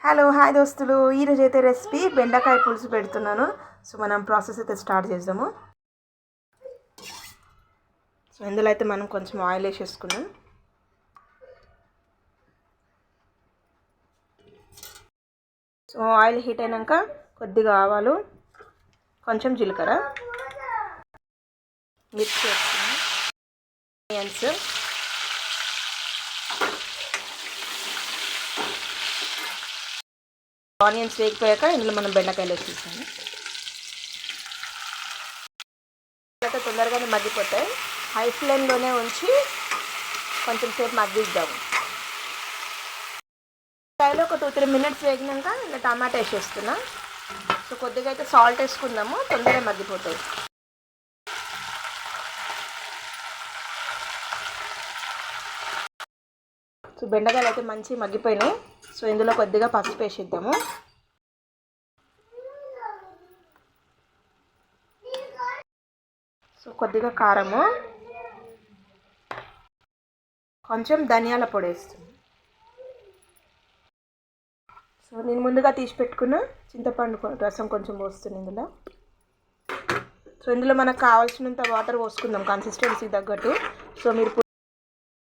Hello hi దోస్తులు, ఈరోజు అయితే రెసిపీ బెండకాయ పులుసు పెడుతున్నాను. సో మనం ప్రాసెస్ అయితే స్టార్ట్ చేద్దాము. సో ఇందులో అయితే మనం కొంచెం ఆయిల్ వేసేసుకుందాం. సో ఆయిల్ హీట్ అయినాక కొద్దిగా ఆవాలు, కొంచెం జీలకర్ర, మిర్చి వేసుకున్నాం, ఆనియన్స్, ఆనియన్స్ వేగిపోయాక ఇందులో మనం బెండకాయలు వేసేసాము. అయితే తొందరగానే మగ్గిపోతాయి. హై ఫ్లేమ్లోనే ఉంచి కొంచెం సేపు మగ్గిద్దాము. కాయలు ఒక 2-3 మినిట్స్ వేగినాక ఇలా టమాటా వేసేస్తున్నా. సో కొద్దిగా అయితే సాల్ట్ వేసుకుందాము, తొందరగా మగ్గిపోతాయి. సో బెండకాయలు అయితే మంచిగా మగ్గిపోయినాయి. సో ఇందులో కొద్దిగా పసుపు వేసిద్దాము. సో కొద్దిగా కారము, కొంచెం ధనియాల పొడి వేస్తుంది. సో నేను ముందుగా తీసి పెట్టుకున్న చింతపండు రసం కొంచెం పోస్తుంది ఇందులో. సో ఇందులో మనకు కావాల్సినంత వాటర్ పోసుకుందాం కన్సిస్టెన్సీ తగ్గట్టు. సో మీరు